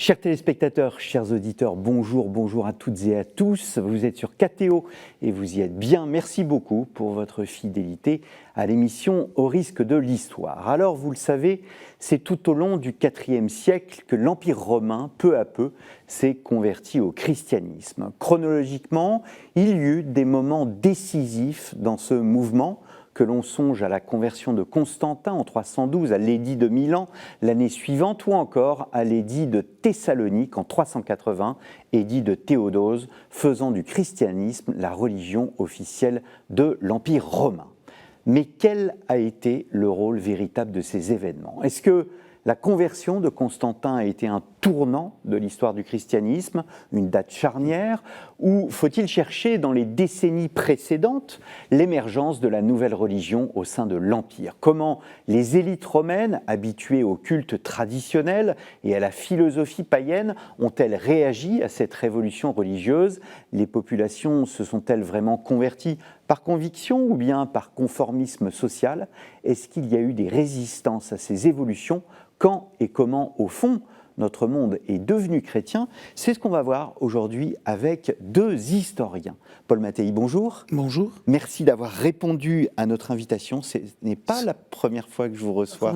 Chers téléspectateurs, chers auditeurs, bonjour à toutes et à tous. Vous êtes sur KTO et vous y êtes bien. Merci beaucoup pour votre fidélité à l'émission Au risque de l'histoire. Alors, vous le savez, c'est tout au long du IVe siècle que l'Empire romain, peu à peu, s'est converti au christianisme. Chronologiquement, il y eut des moments décisifs dans ce mouvement, que l'on songe à la conversion de Constantin en 312, à l'édit de Milan l'année suivante, ou encore à l'édit de Thessalonique en 380, édit de Théodose, faisant du christianisme la religion officielle de l'Empire romain. Mais quel a été le rôle véritable de ces événements ? Est-ce que la conversion de Constantin a été un tournant de l'histoire du christianisme, une date charnière, ou faut-il chercher dans les décennies précédentes l'émergence de la nouvelle religion au sein de l'Empire ? Comment les élites romaines, habituées au culte traditionnel et à la philosophie païenne, ont-elles réagi à cette révolution religieuse ? Les populations se sont-elles vraiment converties par conviction ou bien par conformisme social ? Est-ce qu'il y a eu des résistances à ces évolutions ? Quand et comment, au fond, notre monde est devenu chrétien, c'est ce qu'on va voir aujourd'hui avec deux historiens. Paul Mattei, bonjour. Bonjour. Merci d'avoir répondu à notre invitation. Ce n'est pas la première fois que je vous reçois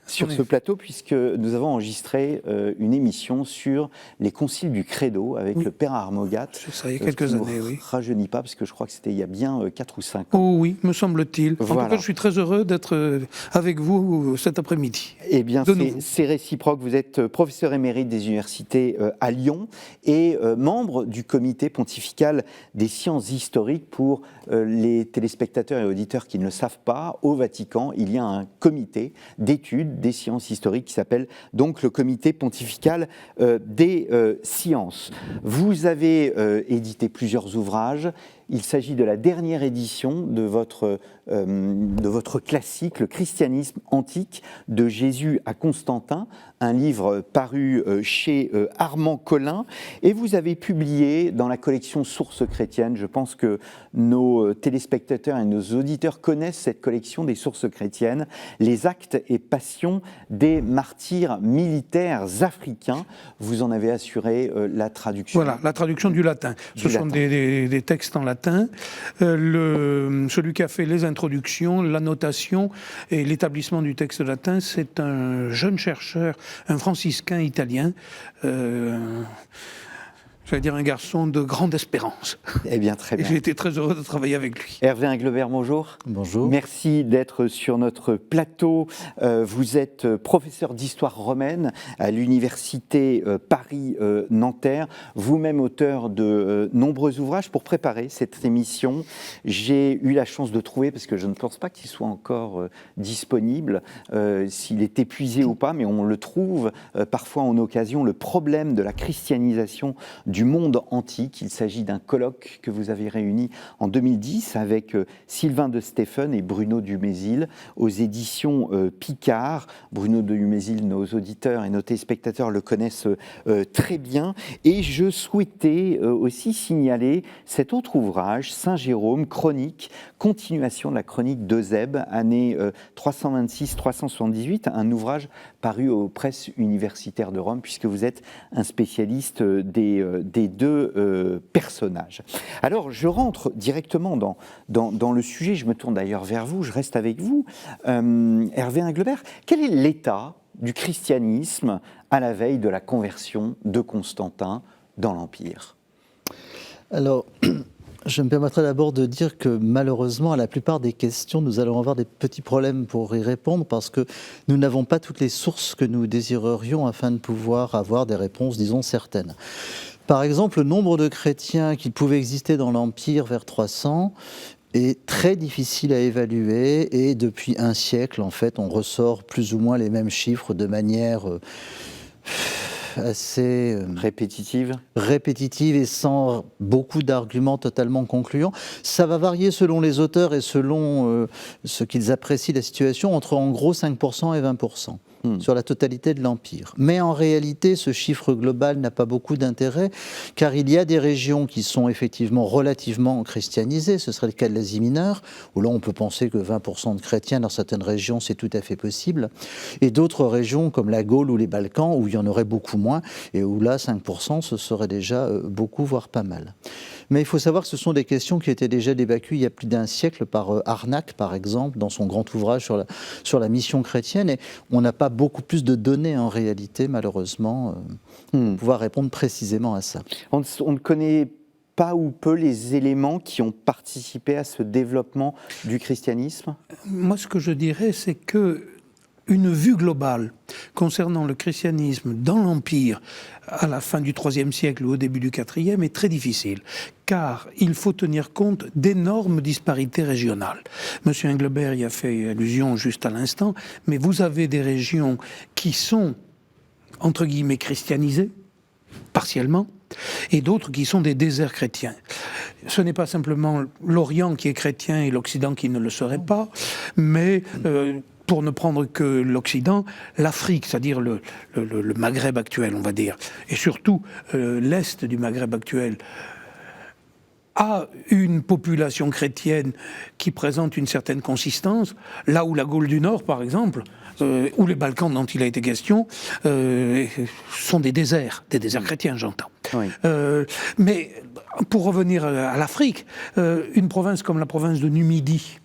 sur ce plateau, puisque nous avons enregistré une émission sur les conciles du Credo avec le Père Armogat. Ça y est, quelques années, oui. Rajeunit pas, parce que je crois que c'était il y a bien 4 ou 5 ans. Oh oui, me semble-t-il. Voilà. En tout cas, je suis très heureux d'être avec vous cet après-midi. Eh bien, c'est réciproque. Vous êtes professeur émérite des universités à Lyon et membre du comité pontifical des sciences historiques. Pour les téléspectateurs et auditeurs qui ne le savent pas, au Vatican, il y a un comité d'études des sciences historiques qui s'appelle donc le comité pontifical des sciences. Vous avez édité plusieurs ouvrages. Il s'agit de la dernière édition de votre classique, Le christianisme antique, de Jésus à Constantin, un livre paru chez Armand Collin, et vous avez publié dans la collection Sources chrétiennes. Je pense que nos téléspectateurs et nos auditeurs connaissent cette collection des Sources chrétiennes, les actes et passions des martyrs militaires africains. Vous en avez assuré la traduction. Voilà, la traduction du latin. Ce sont des textes en latin. Celui qui a fait les introductions, l'annotation et l'établissement du texte latin, c'est un jeune chercheur, un franciscain italien, j'allais dire un garçon de grande espérance. Eh bien, très bien. Et j'ai été très heureux de travailler avec lui. Hervé Inglebert, bonjour. Bonjour. Merci d'être sur notre plateau. Vous êtes professeur d'histoire romaine à l'université Paris-Nanterre, vous-même auteur de nombreux ouvrages. Pour préparer cette émission, j'ai eu la chance de trouver, parce que je ne pense pas qu'il soit encore disponible, s'il est épuisé ou pas, mais on le trouve parfois en occasion, le problème de la christianisation du monde antique. Il s'agit d'un colloque que vous avez réuni en 2010 avec Sylvain de Stephen et Bruno Dumézil aux éditions Picard. Bruno Dumézil, nos auditeurs et nos téléspectateurs le connaissent très bien. Et je souhaitais aussi signaler cet autre ouvrage, Saint Jérôme, chronique, continuation de la chronique d'Eusèbe, année 326-378, un ouvrage paru aux presses universitaires de Rome, puisque vous êtes un spécialiste des deux personnages. Alors, je rentre directement dans le sujet, je me tourne d'ailleurs vers vous, je reste avec vous. Hervé Inglebert, quel est l'état du christianisme à la veille de la conversion de Constantin dans l'Empire ? Alors, je me permettrai d'abord de dire que malheureusement, à la plupart des questions, nous allons avoir des petits problèmes pour y répondre parce que nous n'avons pas toutes les sources que nous désirerions afin de pouvoir avoir des réponses, disons, certaines. Par exemple, le nombre de chrétiens qui pouvaient exister dans l'Empire vers 300 est très difficile à évaluer et depuis un siècle, en fait, on ressort plus ou moins les mêmes chiffres de manière assez répétitive et sans beaucoup d'arguments totalement concluants. Ça va varier selon les auteurs et selon ce qu'ils apprécient la situation, entre en gros 5% et 20%. sur la totalité de l'Empire. Mais en réalité, ce chiffre global n'a pas beaucoup d'intérêt, car il y a des régions qui sont effectivement relativement christianisées, ce serait le cas de l'Asie mineure, où là on peut penser que 20% de chrétiens dans certaines régions, c'est tout à fait possible, et d'autres régions comme la Gaule ou les Balkans, où il y en aurait beaucoup moins, et où là 5%, ce serait déjà beaucoup, voire pas mal. Mais il faut savoir que ce sont des questions qui étaient déjà débattues il y a plus d'un siècle par Harnack, par exemple, dans son grand ouvrage sur la mission chrétienne. Et on n'a pas beaucoup plus de données en réalité, malheureusement, pour pouvoir répondre précisément à ça. On ne connaît pas ou peu les éléments qui ont participé à ce développement du christianisme? Moi, ce que je dirais, c'est que une vue globale concernant le christianisme dans l'Empire à la fin du IIIe siècle ou au début du IVe est très difficile, car il faut tenir compte d'énormes disparités régionales. Monsieur Englebert y a fait allusion juste à l'instant, mais vous avez des régions qui sont, entre guillemets, christianisées, partiellement, et d'autres qui sont des déserts chrétiens. Ce n'est pas simplement l'Orient qui est chrétien et l'Occident qui ne le serait pas, mais pour ne prendre que l'Occident, l'Afrique, c'est-à-dire le Maghreb actuel, on va dire, et surtout l'Est du Maghreb actuel, a une population chrétienne qui présente une certaine consistance, là où la Gaule du Nord, par exemple, ou les Balkans dont il a été question, sont des déserts chrétiens, j'entends. Oui. Mais pour revenir à l'Afrique, une province comme la province de Numidie,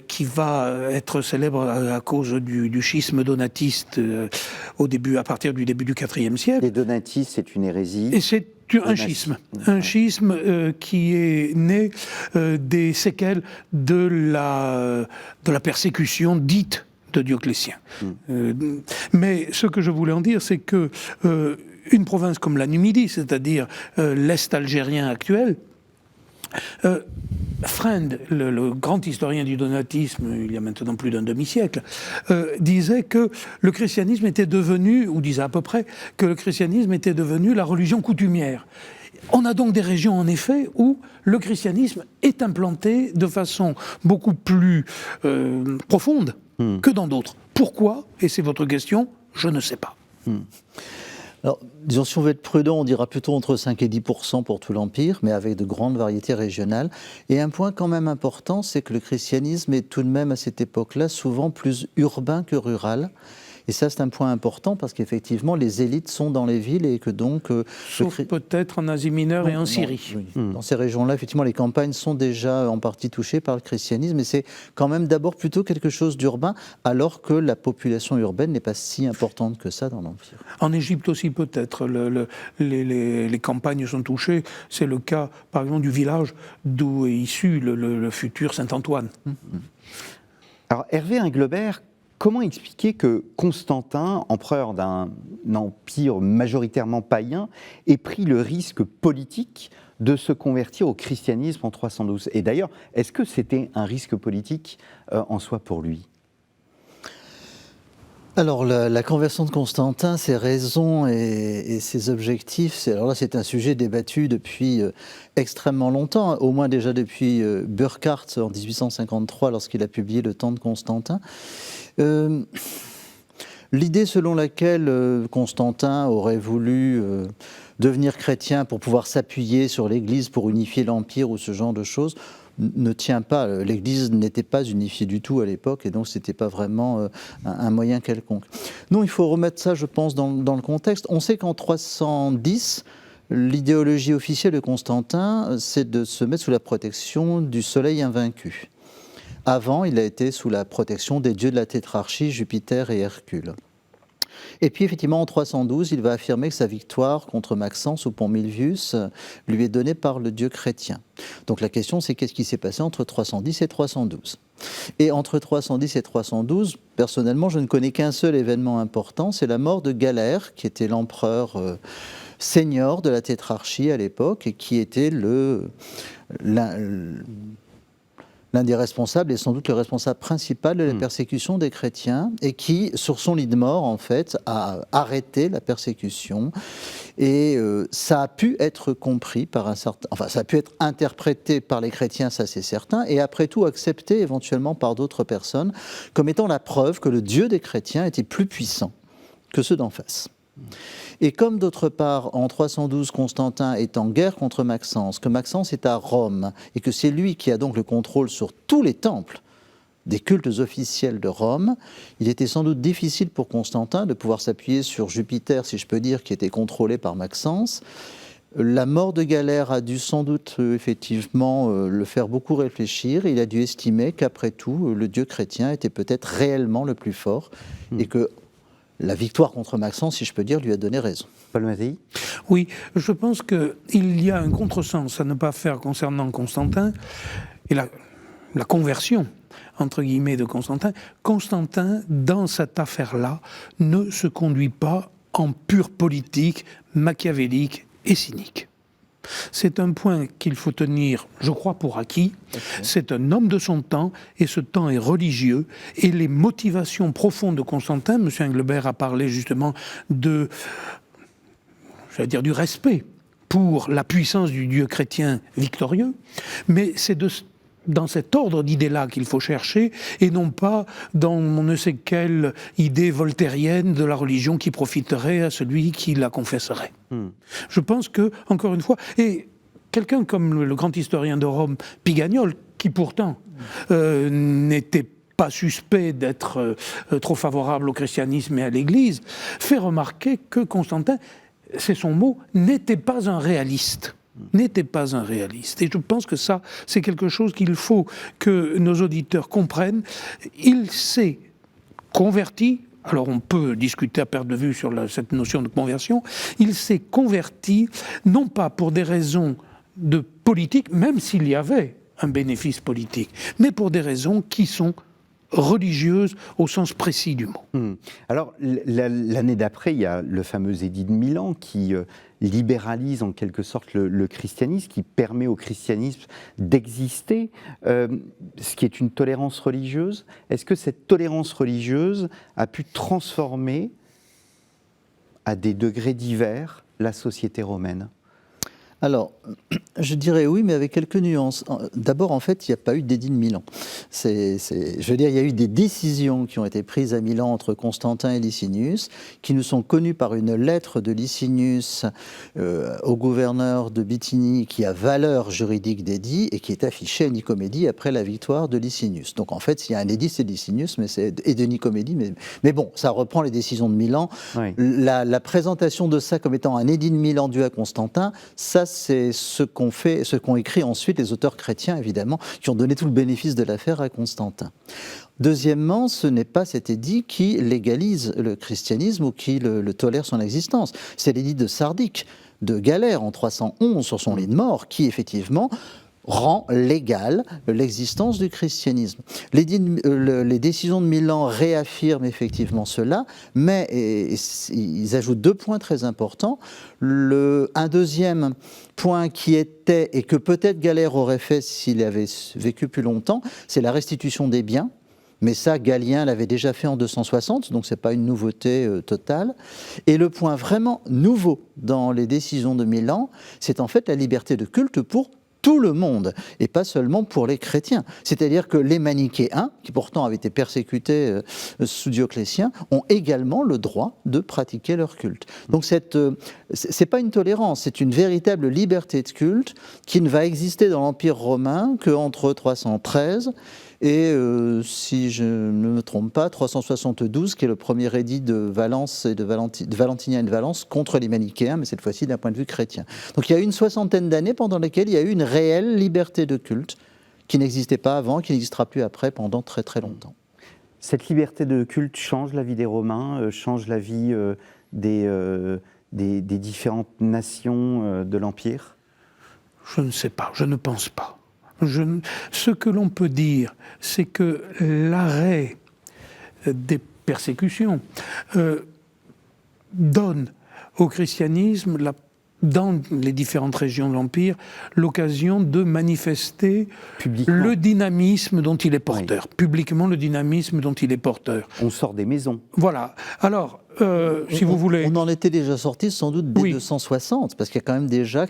qui va être célèbre à cause du schisme donatiste à partir du début du IVe siècle. Les donatistes, c'est une hérésie. Et c'est un schisme qui est né des séquelles de la persécution dite de Dioclétien. Mais ce que je voulais en dire, c'est que une province comme la Numidie, c'est-à-dire l'Est algérien actuel, Freund, le grand historien du donatisme, il y a maintenant plus d'un demi-siècle, disait que le christianisme était devenu, ou disait à peu près, que le christianisme était devenu la religion coutumière. On a donc des régions, en effet, où le christianisme est implanté de façon beaucoup plus profonde que dans d'autres. Pourquoi? Et c'est votre question, je ne sais pas. Alors, disons, si on veut être prudent, on dira plutôt entre 5 et 10% pour tout l'Empire, mais avec de grandes variétés régionales. Et un point quand même important, c'est que le christianisme est tout de même à cette époque-là souvent plus urbain que rural. Et ça, c'est un point important parce qu'effectivement, les élites sont dans les villes et que donc... Sauf peut-être en Asie mineure et en Syrie. Oui. Dans ces régions-là, effectivement, les campagnes sont déjà en partie touchées par le christianisme, mais c'est quand même d'abord plutôt quelque chose d'urbain, alors que la population urbaine n'est pas si importante que ça dans l'Empire. En Égypte aussi, peut-être, les campagnes sont touchées. C'est le cas, par exemple, du village d'où est issu le futur Saint-Antoine. Alors, Hervé Englebert, comment expliquer que Constantin, empereur d'un empire majoritairement païen, ait pris le risque politique de se convertir au christianisme en 312 ? Et d'ailleurs, est-ce que c'était un risque politique en soi pour lui ? Alors, la conversion de Constantin, ses raisons et ses objectifs, alors là, c'est un sujet débattu depuis extrêmement longtemps, au moins déjà depuis Burckhardt en 1853, lorsqu'il a publié Le Temps de Constantin. L'idée selon laquelle Constantin aurait voulu devenir chrétien pour pouvoir s'appuyer sur l'Église pour unifier l'Empire ou ce genre de choses ne tient pas. L'Église n'était pas unifiée du tout à l'époque et donc ce n'était pas vraiment un moyen quelconque. Non, il faut remettre ça, je pense, dans le contexte. On sait qu'en 310, l'idéologie officielle de Constantin, c'est de se mettre sous la protection du soleil invaincu. Avant, il a été sous la protection des dieux de la tétrarchie, Jupiter et Hercule. Et puis, effectivement, en 312, il va affirmer que sa victoire contre Maxence au pont Milvius lui est donnée par le dieu chrétien. Donc la question, c'est qu'est-ce qui s'est passé entre 310 et 312 ? Et entre 310 et 312, personnellement, je ne connais qu'un seul événement important, c'est la mort de Galère, qui était l'empereur senior de la tétrarchie à l'époque, et qui était l'un des responsables, et sans doute le responsable principal de la persécution des chrétiens, et qui, sur son lit de mort, en fait, a arrêté la persécution. Et ça a pu être compris par un certain... Enfin, ça a pu être interprété par les chrétiens, ça c'est certain, et après tout accepté éventuellement par d'autres personnes, comme étant la preuve que le Dieu des chrétiens était plus puissant que ceux d'en face. Et comme d'autre part, en 312, Constantin est en guerre contre Maxence, que Maxence est à Rome, et que c'est lui qui a donc le contrôle sur tous les temples des cultes officiels de Rome, il était sans doute difficile pour Constantin de pouvoir s'appuyer sur Jupiter, si je peux dire, qui était contrôlé par Maxence. La mort de Galère a dû sans doute effectivement le faire beaucoup réfléchir. Il a dû estimer qu'après tout, le Dieu chrétien était peut-être réellement le plus fort et que la victoire contre Maxence, si je peux dire, lui a donné raison. Paul Mattei ? Oui, je pense qu'il y a un contresens à ne pas faire concernant Constantin et la conversion, entre guillemets, de Constantin. Constantin, dans cette affaire-là, ne se conduit pas en pure politique, machiavélique et cynique. C'est un point qu'il faut tenir, je crois, pour acquis. Okay. C'est un homme de son temps, et ce temps est religieux. Et les motivations profondes de Constantin, M. Englebert a parlé justement du respect pour la puissance du Dieu chrétien victorieux, mais c'est dans cet ordre d'idées-là qu'il faut chercher, et non pas dans on ne sait quelle idée voltairienne de la religion qui profiterait à celui qui la confesserait. Je pense que, encore une fois, et quelqu'un comme le grand historien de Rome, Pigagnol, qui pourtant n'était pas suspect d'être trop favorable au christianisme et à l'Église, fait remarquer que Constantin, c'est son mot, n'était pas un réaliste. N'était pas un réaliste. Et je pense que ça, c'est quelque chose qu'il faut que nos auditeurs comprennent. Il s'est converti, alors on peut discuter à perte de vue sur cette notion de conversion, il s'est converti non pas pour des raisons de politique, même s'il y avait un bénéfice politique, mais pour des raisons qui sont religieuse au sens précis du mot. Alors, l'année d'après, il y a le fameux édit de Milan qui libéralise en quelque sorte le christianisme, qui permet au christianisme d'exister, ce qui est une tolérance religieuse. Est-ce que cette tolérance religieuse a pu transformer, à des degrés divers, la société romaine ? Alors, je dirais oui, mais avec quelques nuances. D'abord, en fait, il n'y a pas eu d'édit de Milan. Je veux dire, il y a eu des décisions qui ont été prises à Milan entre Constantin et Licinius, qui nous sont connues par une lettre de Licinius au gouverneur de Bithynie, qui a valeur juridique d'édit et qui est affichée à Nicomédie après la victoire de Licinius. Donc, en fait, s'il y a un édit, c'est Licinius et de Nicomédie. Mais bon, ça reprend les décisions de Milan. Oui. La présentation de ça comme étant un édit de Milan dû à Constantin, ça, c'est ce qu'ont écrit ensuite les auteurs chrétiens, évidemment, qui ont donné tout le bénéfice de l'affaire à Constantin. Deuxièmement, ce n'est pas cet édit qui légalise le christianisme ou qui le tolère son existence. C'est l'édit de Sardique, de Galère, en 311, sur son lit de mort, qui, effectivement, rend légale l'existence du christianisme. Les décisions de Milan réaffirment effectivement cela, mais ils ajoutent deux points très importants. Un deuxième point qui était, et que peut-être Galère aurait fait s'il avait vécu plus longtemps, c'est la restitution des biens. Mais ça, Galien l'avait déjà fait en 260, donc ce n'est pas une nouveauté totale. Et le point vraiment nouveau dans les décisions de Milan, c'est en fait la liberté de culte pour tout le monde, et pas seulement pour les chrétiens. C'est-à-dire que les manichéens, qui pourtant avaient été persécutés sous Dioclétien, ont également le droit de pratiquer leur culte. Donc c'est pas une tolérance, c'est une véritable liberté de culte qui ne va exister dans l'Empire romain qu'entre 313 et, si je ne me trompe pas, 372, qui est le premier édit de Valence et de Valentinien et de Valence contre les manichéens, mais cette fois-ci d'un point de vue chrétien. Donc il y a eu une soixantaine d'années pendant lesquelles il y a eu une réelle liberté de culte qui n'existait pas avant, qui n'existera plus après pendant très très longtemps. Cette liberté de culte change la vie des Romains, change la vie des différentes nations de l'Empire ? Je ne sais pas, je ne pense pas. Ce que l'on peut dire, c'est que l'arrêt des persécutions donne au christianisme, dans les différentes régions de l'Empire, l'occasion de manifester le dynamisme dont il est porteur. Oui. Publiquement, le dynamisme dont il est porteur. On sort des maisons. Voilà. Alors, si vous voulez... On en était déjà sorti sans doute dès 260, parce qu'il y a quand même déjà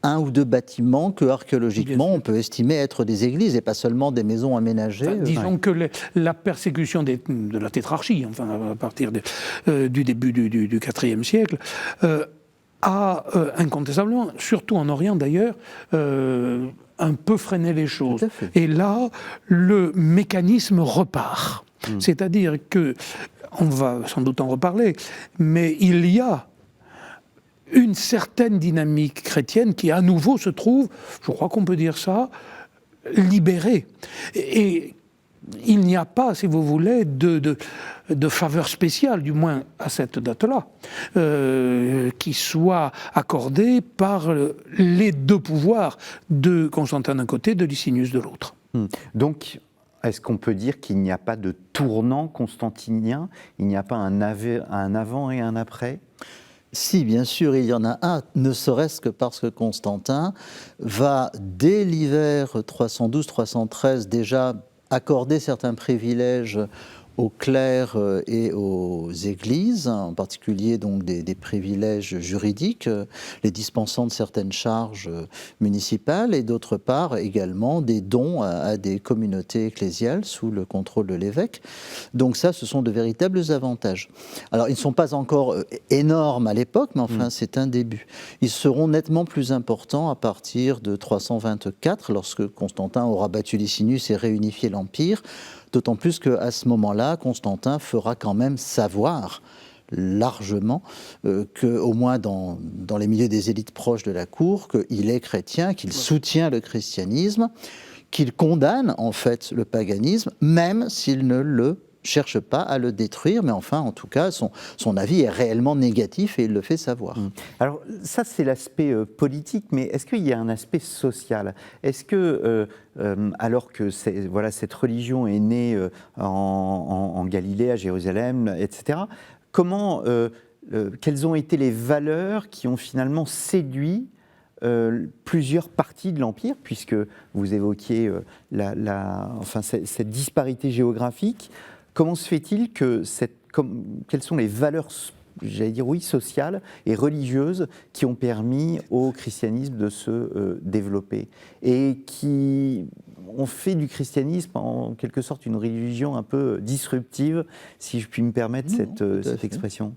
un ou deux bâtiments que archéologiquement on peut estimer être des églises et pas seulement des maisons aménagées. Enfin, disons que la persécution de la tétrarchie, enfin à partir du début du IVe siècle, a incontestablement, surtout en Orient d'ailleurs, un peu freiné les choses. Et là, le mécanisme repart. C'est-à-dire que, on va sans doute en reparler, mais il y a une certaine dynamique chrétienne qui à nouveau se trouve, je crois qu'on peut dire ça, libérée. Et il n'y a pas, si vous voulez, de faveur spéciale, du moins à cette date-là, qui soit accordée par les deux pouvoirs de Constantin d'un côté, de Licinius de l'autre. Donc, est-ce qu'on peut dire qu'il n'y a pas de tournant constantinien? Il n'y a pas un avant et un après? Si, bien sûr, il y en a un, ne serait-ce que parce que Constantin va, dès l'hiver 312-313, déjà accorder certains privilèges aux clercs et aux églises, en particulier donc des privilèges juridiques, les dispensant de certaines charges municipales, et d'autre part également des dons à des communautés ecclésiales sous le contrôle de l'évêque. Donc ça, ce sont de véritables avantages. Alors, ils ne sont pas encore énormes à l'époque, mais enfin, c'est un début. Ils seront nettement plus importants à partir de 324, lorsque Constantin aura battu Licinius et réunifié l'Empire. D'autant plus qu'à ce moment-là, Constantin fera quand même savoir largement, au moins dans les milieux des élites proches de la cour, qu'il est chrétien, qu'il soutient le christianisme, qu'il condamne en fait le paganisme, même s'il ne le cherche pas à le détruire, mais enfin, en tout cas, son avis est réellement négatif et il le fait savoir. Alors, ça, c'est l'aspect politique, mais est-ce qu'il y a un aspect social? Est-ce que, alors que cette religion est née en Galilée, à Jérusalem, etc., quelles ont été les valeurs qui ont finalement séduit plusieurs parties de l'Empire, puisque vous évoquiez cette disparité géographique? Comment se fait-il que quelles sont les valeurs, j'allais dire sociales et religieuses qui ont permis au christianisme de se développer et qui ont fait du christianisme en quelque sorte une religion un peu disruptive, si je puis me permettre cette expression?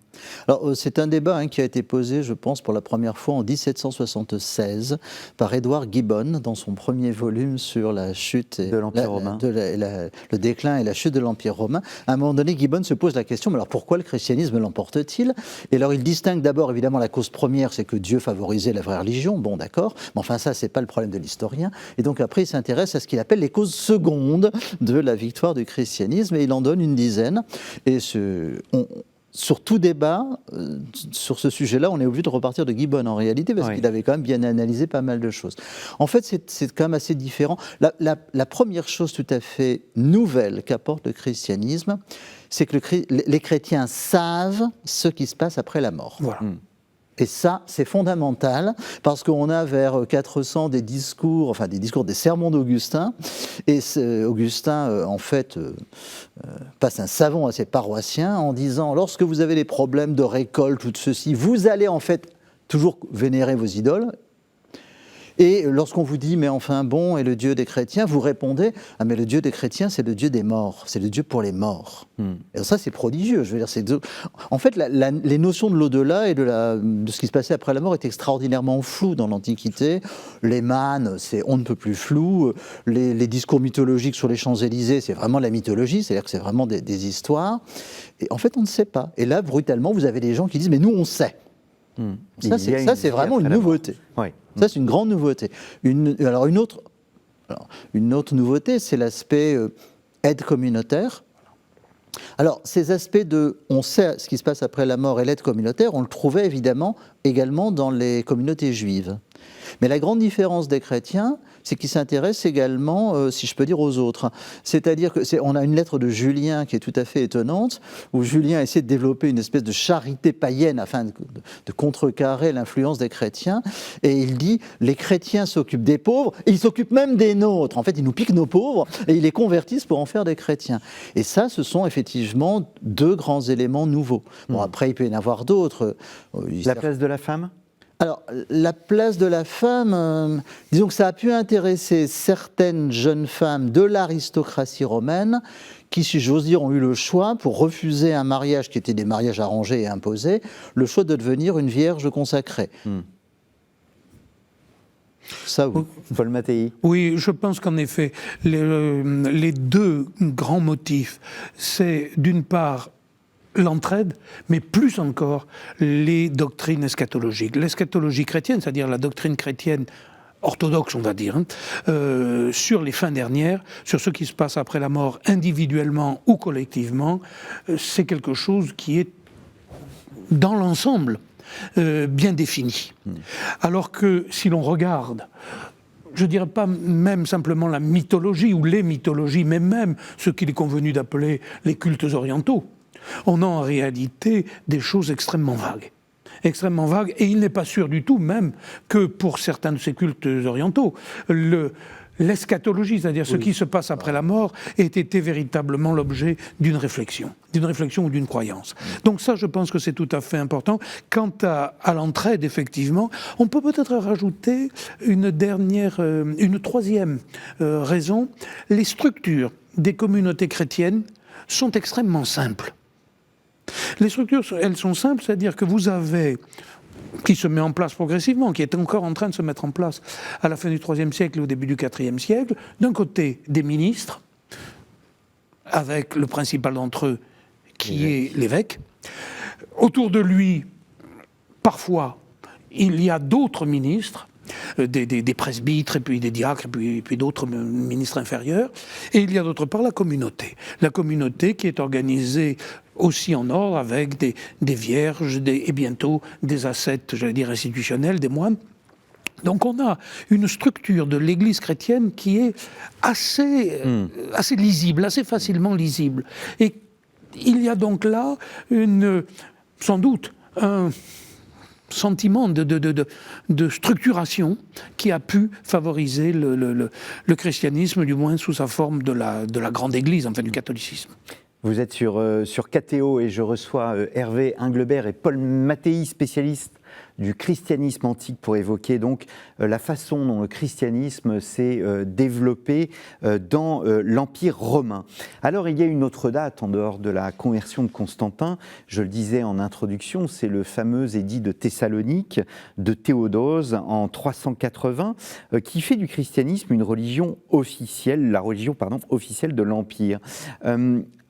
Alors, c'est un débat qui a été posé, je pense, pour la première fois en 1776 par Edward Gibbon dans son premier volume sur la chute de l'Empire romain, le déclin et la chute de l'Empire romain. À un moment donné, Gibbon se pose la question, mais alors pourquoi le christianisme l'emporte-t-il? Et alors, il distingue d'abord, évidemment, la cause première, c'est que Dieu favorisait la vraie religion, bon d'accord, mais enfin ça, c'est pas le problème de l'historien. Et donc après, il s'intéresse à ce qu'il appelle les causes secondes de la victoire du christianisme, et il en donne une dizaine. Et sur tout débat, sur ce sujet-là, on est obligé de repartir de Gibbon en réalité, parce qu'il avait quand même bien analysé pas mal de choses. En fait, c'est quand même assez différent. La première chose tout à fait nouvelle qu'apporte le christianisme, c'est que les chrétiens savent ce qui se passe après la mort. Voilà. Et ça, c'est fondamental, parce qu'on a vers 400 des sermons d'Augustin, et Augustin, en fait, passe un savon à ses paroissiens en disant, lorsque vous avez des problèmes de récolte ou de ceci, vous allez en fait toujours vénérer vos idoles. Et lorsqu'on vous dit, mais enfin bon, et le Dieu des chrétiens, vous répondez, ah mais le Dieu des chrétiens, c'est le Dieu des morts, c'est le Dieu pour les morts. Et ça, c'est prodigieux. Je veux dire, en fait, les notions de l'au-delà et de ce qui se passait après la mort étaient extraordinairement floues dans l'Antiquité. Les mânes, on ne peut plus flou. Les discours mythologiques sur les Champs-Élysées, c'est vraiment de la mythologie, c'est-à-dire que c'est vraiment des histoires. Et en fait, on ne sait pas. Et là, brutalement, vous avez des gens qui disent, mais nous, on sait. Ça, c'est vraiment une nouveauté. Oui. Ça, c'est une grande nouveauté. Une autre nouveauté, c'est l'aspect aide communautaire. Alors, ces aspects on sait ce qui se passe après la mort et l'aide communautaire, on le trouvait également dans les communautés juives. Mais la grande différence des chrétiens, c'est qu'ils s'intéressent également, si je peux dire, aux autres. C'est-à-dire qu'on a une lettre de Julien qui est tout à fait étonnante, où Julien essaie de développer une espèce de charité païenne afin de contrecarrer l'influence des chrétiens. Et il dit, les chrétiens s'occupent des pauvres, et ils s'occupent même des nôtres. En fait, ils nous piquent nos pauvres, et ils les convertissent pour en faire des chrétiens. Et ça, ce sont effectivement deux grands éléments nouveaux. Bon, après, il peut y en avoir d'autres. La place de la femme ? Alors, la place de la femme, disons que ça a pu intéresser certaines jeunes femmes de l'aristocratie romaine qui, si j'ose dire, ont eu le choix, pour refuser un mariage qui était des mariages arrangés et imposés, le choix de devenir une vierge consacrée. Ça, oui. Paul Mattei. Oui, je pense qu'en effet, les deux grands motifs, c'est d'une part l'entraide, mais plus encore les doctrines eschatologiques. L'eschatologie chrétienne, c'est-à-dire la doctrine chrétienne orthodoxe, on va dire, sur les fins dernières, sur ce qui se passe après la mort individuellement ou collectivement, c'est quelque chose qui est dans l'ensemble bien défini. Alors que si l'on regarde, je ne dirais pas même simplement la mythologie ou les mythologies, mais même ce qu'il est convenu d'appeler les cultes orientaux, on a en réalité des choses extrêmement vagues. Extrêmement vagues, et il n'est pas sûr du tout même que pour certains de ces cultes orientaux, l'eschatologie, c'est-à-dire ce qui se passe après la mort, ait été véritablement l'objet d'une réflexion ou d'une croyance. Donc ça, je pense que c'est tout à fait important. Quant à l'entraide, effectivement, on peut peut-être rajouter une troisième raison. Les structures des communautés chrétiennes sont extrêmement simples. Les structures, elles sont simples, c'est-à-dire que vous avez, qui se met en place progressivement, qui est encore en train de se mettre en place à la fin du IIIe siècle et au début du IVe siècle, d'un côté des ministres, avec le principal d'entre eux qui est l'évêque. Autour de lui, parfois, il y a d'autres ministres, des presbytres, et puis des diacres, et puis d'autres ministres inférieurs. Et il y a d'autre part la communauté. La communauté qui est organisée aussi en ordre avec des vierges et bientôt des ascètes, j'allais dire institutionnels, des moines. Donc on a une structure de l'Église chrétienne qui est assez lisible, assez facilement lisible. Et il y a donc là sans doute un sentiment de structuration qui a pu favoriser le christianisme, du moins sous sa forme de la grande Église, enfin du catholicisme. Vous êtes sur KTO et je reçois Hervé Inglebert et Paul Mattei, spécialistes du christianisme antique, pour évoquer donc la façon dont le christianisme s'est développé dans l'Empire romain. Alors il y a une autre date en dehors de la conversion de Constantin, je le disais en introduction, c'est le fameux édit de Thessalonique de Théodose en 380 qui fait du christianisme une religion officielle, la religion officielle de l'Empire.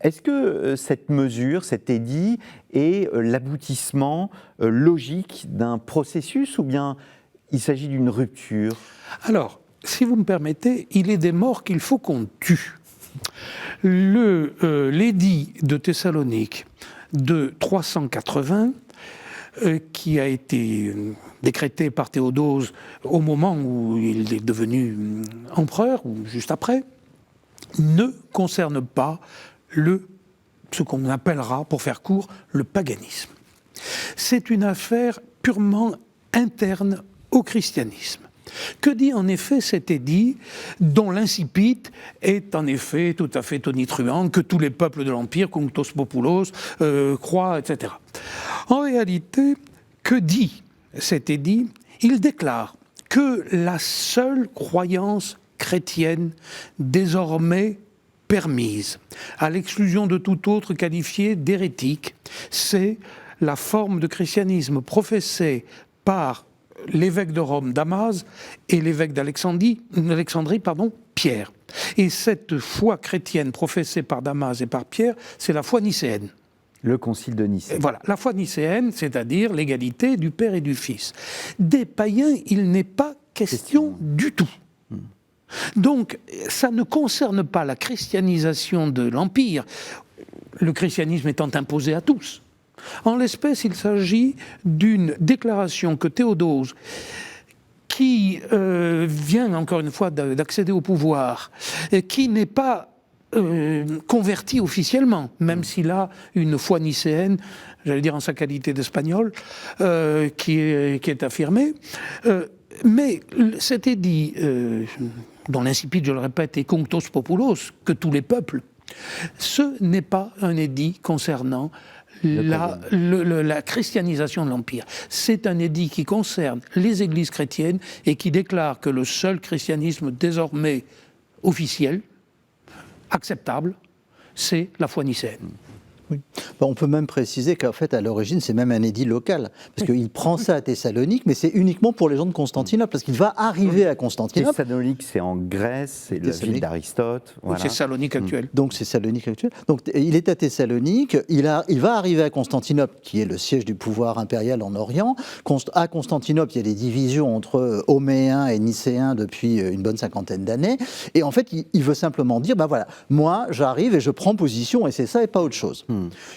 Est-ce que cette mesure, cet édit, est l'aboutissement logique d'un processus ou bien il s'agit d'une rupture ? Alors, si vous me permettez, il est des morts qu'il faut qu'on tue. L'édit de Thessalonique de 380, qui a été décrété par Théodose au moment où il est devenu empereur, ou juste après, ne concerne pas ce qu'on appellera, pour faire court, le paganisme. C'est une affaire purement interne au christianisme. Que dit en effet cet édit, dont l'incipit est en effet tout à fait tonitruant, que tous les peuples de l'Empire, cunctos populos, croient, etc. En réalité, que dit cet édit ? Il déclare que la seule croyance chrétienne désormais permise, à l'exclusion de tout autre qualifié d'hérétique, c'est la forme de christianisme professée par l'évêque de Rome, Damas, et l'évêque d'Alexandrie, Pierre. Et cette foi chrétienne professée par Damas et par Pierre, c'est la foi nicéenne. Le concile de Nicée. Voilà, la foi nicéenne, c'est-à-dire l'égalité du Père et du Fils. Des païens, il n'est pas question du tout. Donc, ça ne concerne pas la christianisation de l'Empire, le christianisme étant imposé à tous. En l'espèce, il s'agit d'une déclaration que Théodose, qui vient encore une fois d'accéder au pouvoir, qui n'est pas converti officiellement, même s'il a une foi nicéenne, j'allais dire en sa qualité d'espagnol, qui est affirmée. Mais cet édit, dont l'incipit, je le répète, est Cunctos Populos, que tous les peuples, ce n'est pas un édit concernant la christianisation de l'Empire. C'est un édit qui concerne les églises chrétiennes et qui déclare que le seul christianisme désormais officiel, acceptable, c'est la foi nicéenne. Oui. On peut même préciser qu'en fait, à l'origine, c'est même un édit local. Parce qu'il prend ça à Thessalonique, mais c'est uniquement pour les gens de Constantinople. Parce qu'il va arriver à Constantinople. Thessalonique, c'est en Grèce, c'est la ville d'Aristote. Voilà. C'est Salonique actuelle. Donc c'est Salonique actuelle. Donc il est à Thessalonique, il va arriver à Constantinople, qui est le siège du pouvoir impérial en Orient. À Constantinople, il y a des divisions entre Homéens et Nicéens depuis une bonne 50aine d'années. Et en fait, il veut simplement dire, ben voilà, moi, j'arrive et je prends position, et c'est ça et pas autre chose.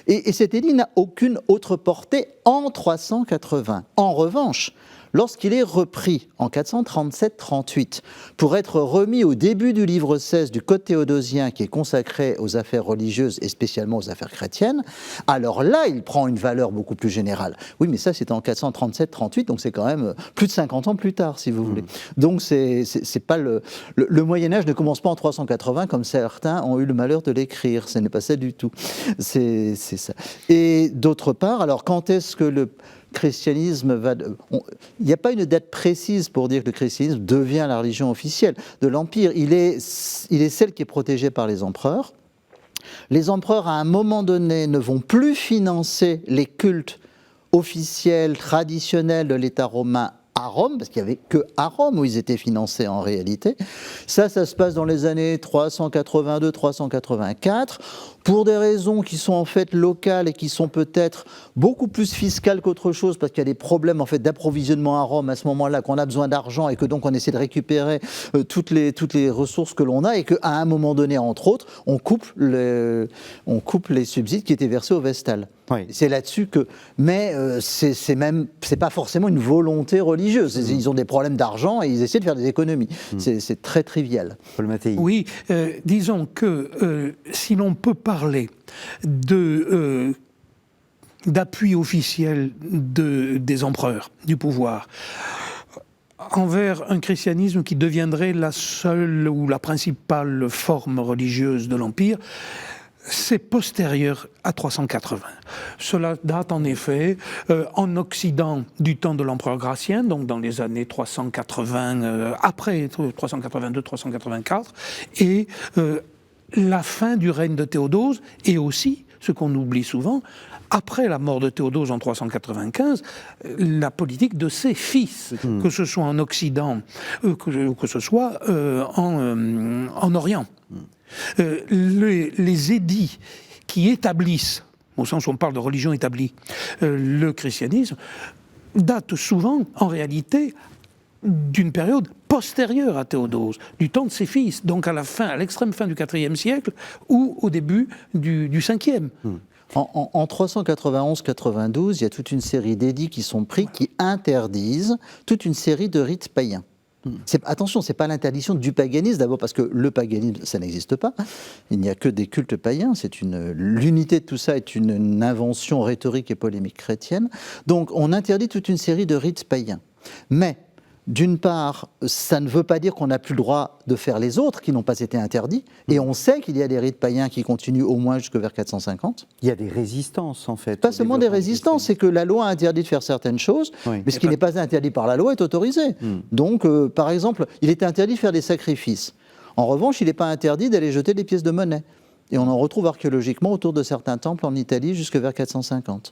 Et cet édit n'a aucune autre portée en 380. En revanche, lorsqu'il est repris en 437-38 pour être remis au début du livre 16 du Code théodosien qui est consacré aux affaires religieuses et spécialement aux affaires chrétiennes, alors là, il prend une valeur beaucoup plus générale. Oui, mais ça, c'était en 437-38, donc c'est quand même plus de 50 ans plus tard, si vous voulez. Donc, c'est pas le Moyen-Âge ne commence pas en 380, comme certains ont eu le malheur de l'écrire. Ce n'est pas ça du tout. C'est ça. Et d'autre part, alors, quand est-ce que le christianisme va... Il n'y a pas une date précise pour dire que le christianisme devient la religion officielle de l'Empire. Il est celle qui est protégée par les empereurs. Les empereurs, à un moment donné, ne vont plus financer les cultes officiels, traditionnels de l'État romain à Rome, parce qu'il n'y avait que à Rome où ils étaient financés en réalité. Ça se passe dans les années 382-384, pour des raisons qui sont en fait locales et qui sont peut-être beaucoup plus fiscales qu'autre chose, parce qu'il y a des problèmes en fait d'approvisionnement à Rome à ce moment-là, qu'on a besoin d'argent et que donc on essaie de récupérer toutes les ressources que l'on a, et qu'à un moment donné, entre autres, on coupe les subsides qui étaient versés aux Vestales. Oui. C'est là-dessus que... Mais c'est pas forcément une volonté religieuse. Ils ont des problèmes d'argent et ils essaient de faire des économies. C'est très trivial. Paul Mattei. Oui, disons que si l'on peut parler d'appui officiel des empereurs, du pouvoir, envers un christianisme qui deviendrait la seule ou la principale forme religieuse de l'Empire, c'est postérieur à 380. Cela date en effet en Occident du temps de l'empereur Gratien, donc dans les années 380, après 382-384, et la fin du règne de Théodose, et aussi, ce qu'on oublie souvent, après la mort de Théodose en 395, la politique de ses fils, que ce soit en Occident ou que ce soit en Orient. Les édits qui établissent, au sens où on parle de religion établie, le christianisme, datent souvent, en réalité, d'une période postérieure à Théodose, du temps de ses fils, donc à l'extrême fin du IVe siècle ou au début du Ve. En 391-92, il y a toute une série d'édits qui sont pris qui interdisent toute une série de rites païens. Attention, ce n'est pas l'interdiction du paganisme, d'abord parce que le paganisme, ça n'existe pas. Il n'y a que des cultes païens. L'unité de tout ça est une invention rhétorique et polémique chrétienne. Donc on interdit toute une série de rites païens. Mais d'une part, ça ne veut pas dire qu'on n'a plus le droit de faire les autres qui n'ont pas été interdits. Et on sait qu'il y a des rites païens qui continuent au moins jusque vers 450. Il y a des résistances, en fait. Pas seulement des résistances, c'est que la loi interdit de faire certaines choses, mais ce qui n'est pas interdit par la loi est autorisé. Donc, par exemple, il est interdit de faire des sacrifices. En revanche, il n'est pas interdit d'aller jeter des pièces de monnaie. Et on en retrouve archéologiquement autour de certains temples en Italie jusque vers 450.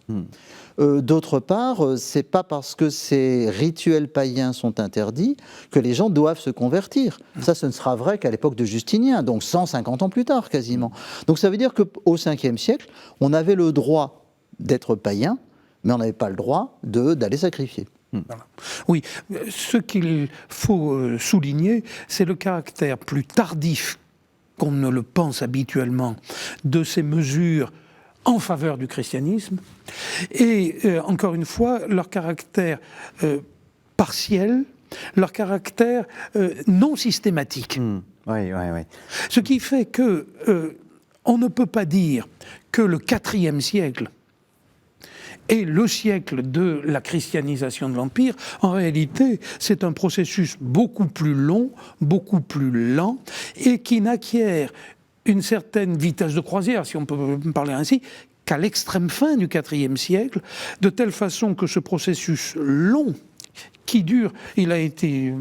D'autre part, c'est pas parce que ces rituels païens sont interdits que les gens doivent se convertir. Ça, ce ne sera vrai qu'à l'époque de Justinien, donc 150 ans plus tard quasiment. Donc ça veut dire qu'au 5e siècle, on avait le droit d'être païen, mais on n'avait pas le droit d'aller sacrifier. Voilà. Oui, ce qu'il faut souligner, c'est le caractère plus tardif qu'on ne le pense habituellement, de ces mesures en faveur du christianisme, et encore une fois, leur caractère partiel, leur caractère non systématique. Oui. Ce qui fait que on ne peut pas dire que le IVe siècle est le siècle de la christianisation de l'Empire. En réalité, c'est un processus beaucoup plus long, beaucoup plus lent, et qui n'acquiert une certaine vitesse de croisière, si on peut parler ainsi, qu'à l'extrême fin du IVe siècle, de telle façon que ce processus long, qui dure, il a été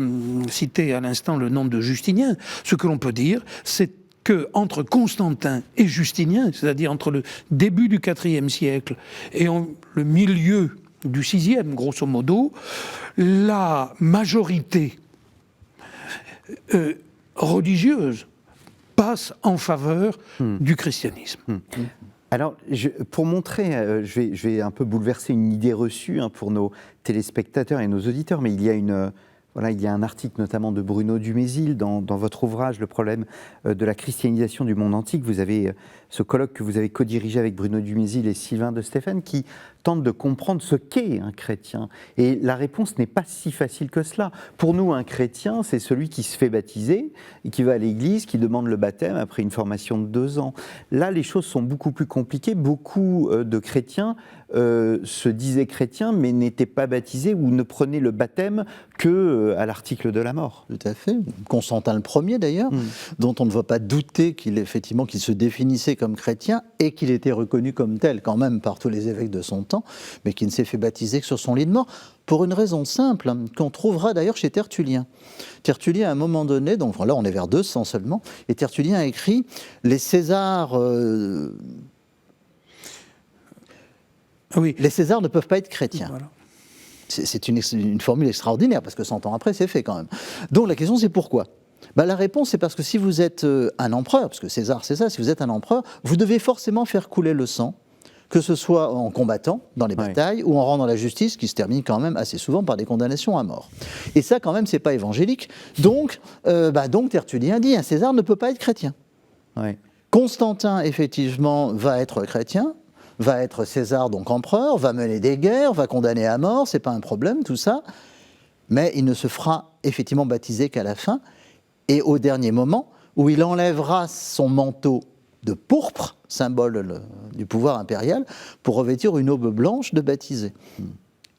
cité à l'instant le nom de Justinien, ce que l'on peut dire, c'est qu'entre Constantin et Justinien, c'est-à-dire entre le début du IVe siècle et le milieu du VIe, grosso modo, la majorité religieuse passe en faveur du christianisme. Alors, pour montrer, je vais un peu bouleverser une idée reçue pour nos téléspectateurs et nos auditeurs, mais il y a un article notamment de Bruno Dumézil dans votre ouvrage « Le problème de la christianisation du monde antique ». Vous avez ce colloque que vous avez co-dirigé avec Bruno Dumézil et Sylvain de Stéphane qui tente de comprendre ce qu'est un chrétien. Et la réponse n'est pas si facile que cela. Pour nous, un chrétien, c'est celui qui se fait baptiser et qui va à l'église, qui demande le baptême après une formation de 2 ans. Là, les choses sont beaucoup plus compliquées. Beaucoup de chrétiens se disaient chrétiens, mais n'étaient pas baptisés ou ne prenaient le baptême qu'à l'article de la mort. Tout à fait. Constantin Ier, d'ailleurs, dont on ne va pas douter qu'il se définissait comme chrétien et qu'il était reconnu comme tel quand même par tous les évêques de son temps, mais qui ne s'est fait baptiser que sur son lit de mort, pour une raison simple, qu'on trouvera d'ailleurs chez Tertullien. Tertullien, à un moment donné, donc là on est vers 200 seulement, et Tertullien a écrit « Les Césars... Les Césars ne peuvent pas être chrétiens. Voilà. » C'est une formule extraordinaire, parce que 100 ans après, c'est fait quand même. Donc la question, c'est pourquoi ? La réponse, c'est parce que si vous êtes un empereur, parce que César, c'est ça, si vous êtes un empereur, vous devez forcément faire couler le sang, que ce soit en combattant dans les batailles ou en rendant la justice, qui se termine quand même assez souvent par des condamnations à mort. Et ça, quand même, c'est pas évangélique. Donc Tertullien dit, un César ne peut pas être chrétien. Ouais. Constantin, effectivement, va être chrétien, va être César, donc empereur, va mener des guerres, va condamner à mort, c'est pas un problème, tout ça, mais il ne se fera effectivement baptiser qu'à la fin, et au dernier moment, où il enlèvera son manteau de pourpre, symbole du pouvoir impérial, pour revêtir une aube blanche de baptisé.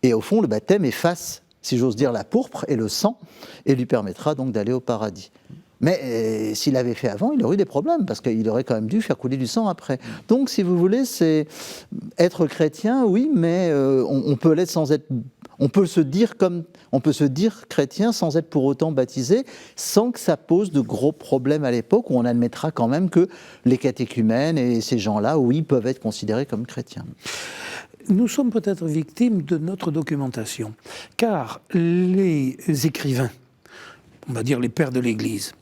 Et au fond, le baptême efface, si j'ose dire, la pourpre et le sang, et lui permettra donc d'aller au paradis. Mais s'il avait fait avant, il aurait eu des problèmes, parce qu'il aurait quand même dû faire couler du sang après. Donc, si vous voulez, c'est être chrétien, oui, mais on peut l'être sans être... On peut se dire chrétien sans être pour autant baptisé, sans que ça pose de gros problèmes à l'époque, où on admettra quand même que les catéchumènes et ces gens-là, oui, peuvent être considérés comme chrétiens. Nous sommes peut-être victimes de notre documentation, car les écrivains, on va dire les pères de l'Église,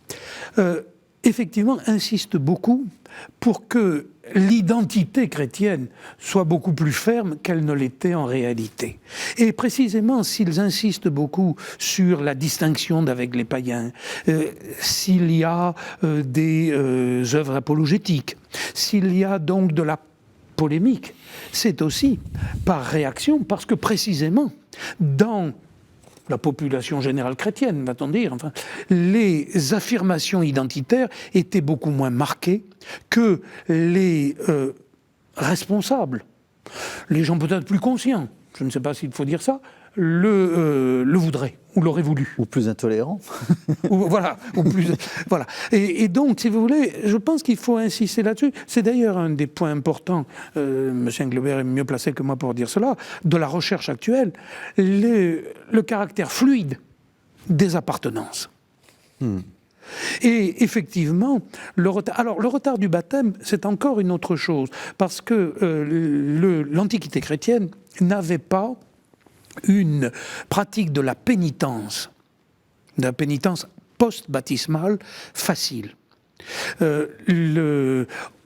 effectivement insistent beaucoup pour que l'identité chrétienne soit beaucoup plus ferme qu'elle ne l'était en réalité. Et précisément, s'ils insistent beaucoup sur la distinction d'avec les païens, s'il y a des œuvres apologétiques, s'il y a donc de la polémique, c'est aussi par réaction, parce que précisément, dans la population générale chrétienne, va-t-on dire, enfin, les affirmations identitaires étaient beaucoup moins marquées que les responsables, les gens peut-être plus conscients, je ne sais pas s'il faut dire ça, le voudraient, ou l'auraient voulu. Ou plus intolérants. Voilà. Et donc, si vous voulez, je pense qu'il faut insister là-dessus. C'est d'ailleurs un des points importants, M. Englebert est mieux placé que moi pour dire cela, de la recherche actuelle, le caractère fluide des appartenances. Et effectivement, le retard du baptême, c'est encore une autre chose, parce que l'Antiquité chrétienne n'avait pas une pratique de la pénitence post-baptismale facile.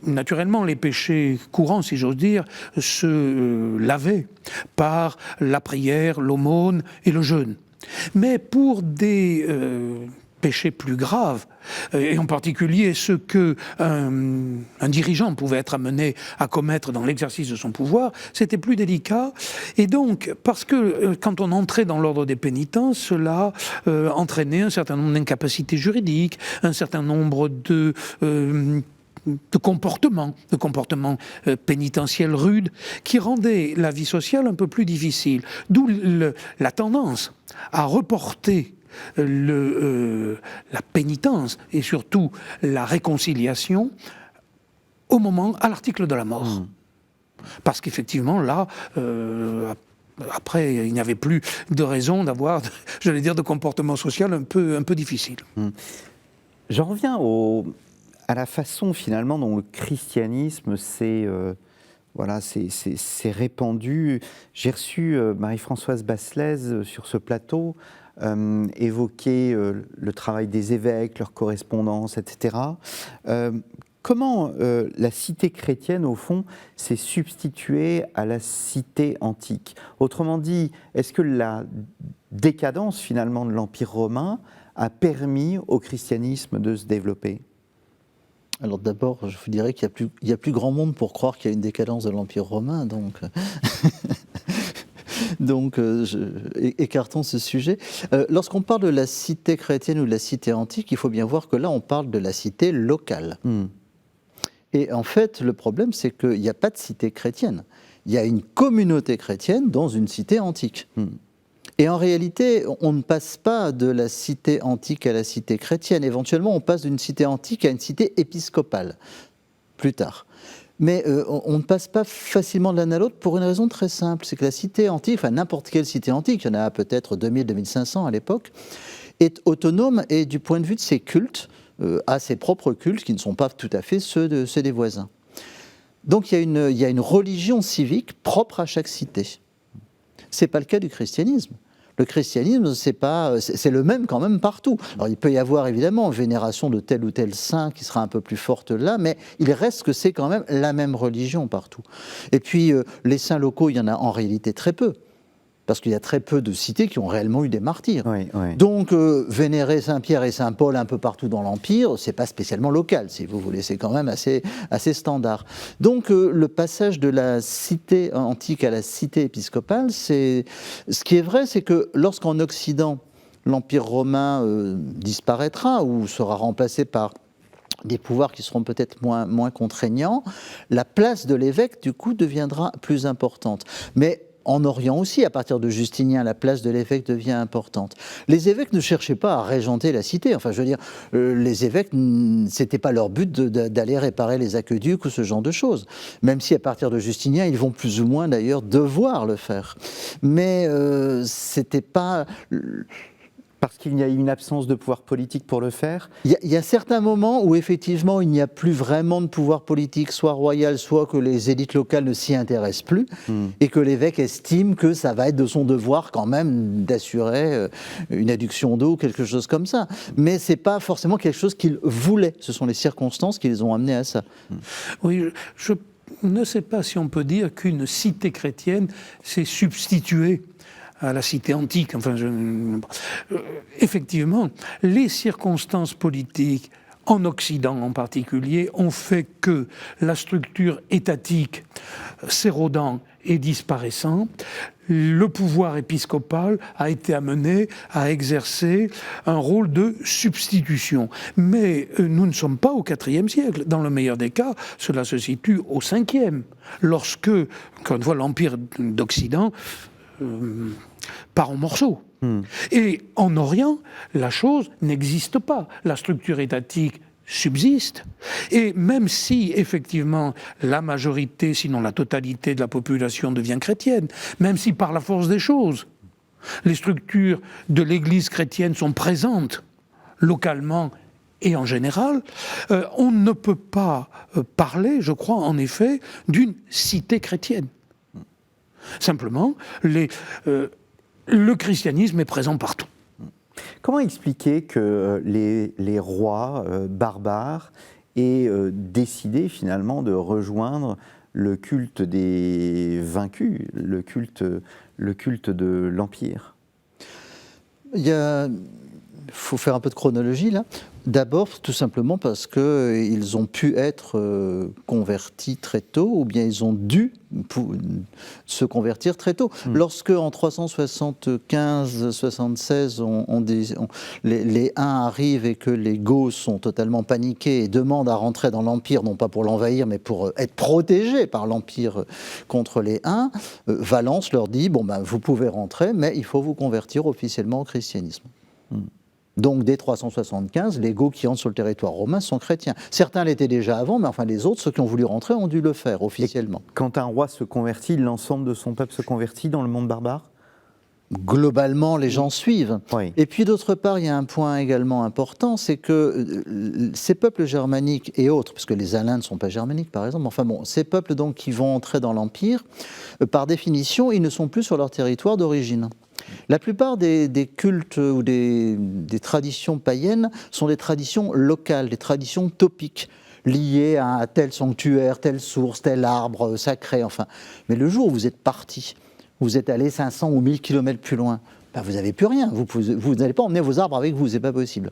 Naturellement, les péchés courants, si j'ose dire, se lavaient par la prière, l'aumône et le jeûne. Mais pour des péchés plus graves, et en particulier ceux qu'un dirigeant pouvait être amené à commettre dans l'exercice de son pouvoir, c'était plus délicat. Et donc, parce que quand on entrait dans l'ordre des pénitents, cela entraînait un certain nombre d'incapacités juridiques, un certain nombre de comportements pénitentiels rudes, qui rendaient la vie sociale un peu plus difficile. D'où la tendance à reporter la pénitence et surtout la réconciliation à l'article de la mort. Parce qu'effectivement, là, après, il n'y avait plus de raison d'avoir, j'allais dire, de comportement social un peu difficile. J'en reviens à la façon finalement dont le christianisme s'est répandu. J'ai reçu Marie-Françoise Basselès sur ce plateau, évoquer le travail des évêques, leur correspondance, etc. Comment la cité chrétienne, au fond, s'est substituée à la cité antique? Autrement dit, est-ce que la décadence, finalement, de l'Empire romain a permis au christianisme de se développer? Alors d'abord, je vous dirais qu'il y a plus grand monde pour croire qu'il y a une décadence de l'Empire romain, donc... Donc, écartons ce sujet. Lorsqu'on parle de la cité chrétienne ou de la cité antique, il faut bien voir que là, on parle de la cité locale. Et en fait, le problème, c'est qu'il n'y a pas de cité chrétienne. Il y a une communauté chrétienne dans une cité antique. Et en réalité, on ne passe pas de la cité antique à la cité chrétienne. Éventuellement, on passe d'une cité antique à une cité épiscopale, plus tard. Mais on ne passe pas facilement de l'un à l'autre pour une raison très simple. C'est que la cité antique, enfin n'importe quelle cité antique, il y en a peut-être 2000-2500 à l'époque, est autonome et du point de vue de ses cultes, a ses propres cultes qui ne sont pas tout à fait ceux des voisins. Donc il y a une religion civique propre à chaque cité. Ce n'est pas le cas du christianisme. Le christianisme, c'est le même quand même partout. Alors il peut y avoir évidemment une vénération de tel ou tel saint qui sera un peu plus forte là, mais il reste que c'est quand même la même religion partout. Et puis les saints locaux, il y en a en réalité très peu. Parce qu'il y a très peu de cités qui ont réellement eu des martyrs. Oui. Donc, vénérer Saint-Pierre et Saint-Paul un peu partout dans l'Empire, c'est pas spécialement local, si vous voulez, c'est quand même assez standard. Donc, le passage de la cité antique à la cité épiscopale, ce qui est vrai, c'est que lorsqu'en Occident, l'Empire romain disparaîtra ou sera remplacé par des pouvoirs qui seront peut-être moins contraignants, la place de l'évêque, du coup, deviendra plus importante. Mais en Orient aussi, à partir de Justinien, la place de l'évêque devient importante. Les évêques ne cherchaient pas à régenter la cité. Enfin, je veux dire, les évêques, c'était pas leur but d'aller réparer les aqueducs ou ce genre de choses. Même si, à partir de Justinien, ils vont plus ou moins d'ailleurs devoir le faire. Mais c'était pas... Parce qu'il y a une absence de pouvoir politique pour le faire? Il y a certains moments où effectivement il n'y a plus vraiment de pouvoir politique, soit royal, soit que les élites locales ne s'y intéressent plus, et que l'évêque estime que ça va être de son devoir quand même d'assurer une adduction d'eau ou quelque chose comme ça. Mais c'est pas forcément quelque chose qu'il voulait, ce sont les circonstances qui les ont amenés à ça. Oui, je ne sais pas si on peut dire qu'une cité chrétienne s'est substituée à la cité antique. Enfin, effectivement, les circonstances politiques, en Occident en particulier, ont fait que la structure étatique s'érodant et disparaissant, le pouvoir épiscopal a été amené à exercer un rôle de substitution. Mais nous ne sommes pas au IVe siècle. Dans le meilleur des cas, cela se situe au Ve, lorsque, encore une fois, l'Empire d'Occident part en morceaux. Et en Orient, la chose n'existe pas. La structure étatique subsiste. Et même si, effectivement, la majorité, sinon la totalité de la population devient chrétienne, même si par la force des choses, les structures de l'Église chrétienne sont présentes localement et en général, on ne peut pas parler, je crois, en effet, d'une cité chrétienne. Simplement, le christianisme est présent partout. Comment expliquer que les rois barbares aient décidé finalement de rejoindre le culte des vaincus, le culte de l'Empire? Il y a faut faire un peu de chronologie là. D'abord, tout simplement parce qu'ils ont pu être convertis très tôt, ou bien ils ont dû se convertir très tôt. Lorsque, en 375-76, les Huns arrivent et que les Goths sont totalement paniqués et demandent à rentrer dans l'Empire, non pas pour l'envahir, mais pour être protégés par l'Empire contre les Huns, Valence leur dit, vous pouvez rentrer, mais il faut vous convertir officiellement au christianisme. Donc, dès 375, les Goths qui entrent sur le territoire romain sont chrétiens. Certains l'étaient déjà avant, mais enfin les autres, ceux qui ont voulu rentrer, ont dû le faire officiellement. Et quand un roi se convertit, l'ensemble de son peuple se convertit dans le monde barbare ? Globalement, les gens suivent. Oui. Et puis d'autre part, il y a un point également important, c'est que ces peuples germaniques et autres, parce que les Alains ne sont pas germaniques par exemple, ces peuples donc qui vont entrer dans l'Empire, par définition, ils ne sont plus sur leur territoire d'origine. La plupart des cultes ou des traditions païennes sont des traditions locales, des traditions topiques, liées à tel sanctuaire, telle source, tel arbre sacré, Mais le jour où vous êtes parti, vous êtes allé 500 ou 1000 kilomètres plus loin, vous n'avez plus rien, vous n'allez pas emmener vos arbres avec vous, c'est pas possible.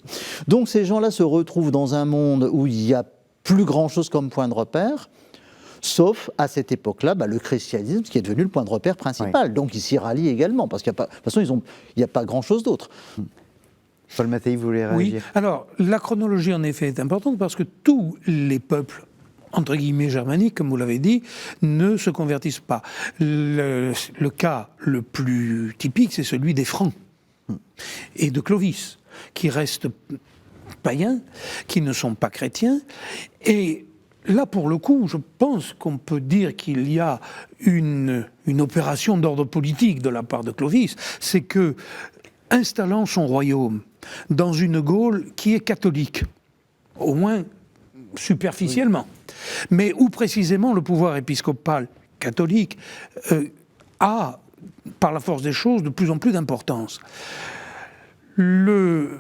Donc ces gens-là se retrouvent dans un monde où il n'y a plus grand-chose comme point de repère, sauf à cette époque-là, le christianisme qui est devenu le point de repère principal. Oui. Donc ils s'y rallient également, parce qu'il n'y a pas, de toute façon, il n'y a pas grand-chose d'autre. Paul Mattei, vous voulez réagir ? Oui, alors la chronologie en effet est importante parce que tous les peuples, entre guillemets germaniques, comme vous l'avez dit, ne se convertissent pas. Le cas le plus typique, c'est celui des Francs et de Clovis, qui restent païens, qui ne sont pas chrétiens, et là, pour le coup, je pense qu'on peut dire qu'il y a une opération d'ordre politique de la part de Clovis, c'est que, installant son royaume dans une Gaule qui est catholique, au moins superficiellement, mais où précisément le pouvoir épiscopal catholique a, par la force des choses, de plus en plus d'importance. Le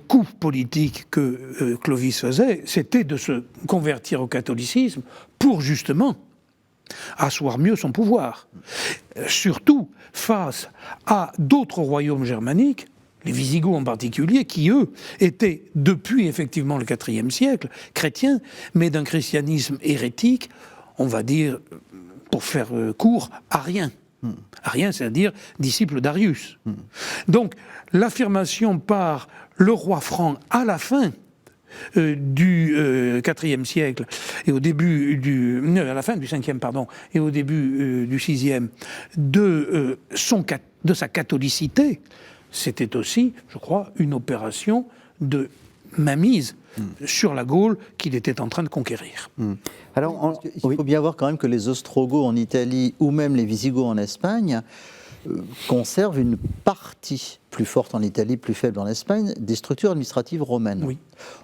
coup politique que Clovis faisait, c'était de se convertir au catholicisme pour justement asseoir mieux son pouvoir. Surtout face à d'autres royaumes germaniques, les Visigoths en particulier, qui eux étaient depuis effectivement le IVe siècle chrétiens, mais d'un christianisme hérétique, on va dire, pour faire court, arien. Arien, c'est-à-dire disciple d'Arius. Donc l'affirmation par le roi franc à la fin du IVe siècle et au début à la fin du Ve, pardon, et au début du VIe, de sa catholicité, c'était aussi, je crois, une opération de mainmise sur la Gaule qu'il était en train de conquérir. Alors, il faut bien voir quand même que les Ostrogoths en Italie ou même les Visigoths en Espagne conservent une partie plus forte en Italie, plus faible en Espagne, des structures administratives romaines. Oui.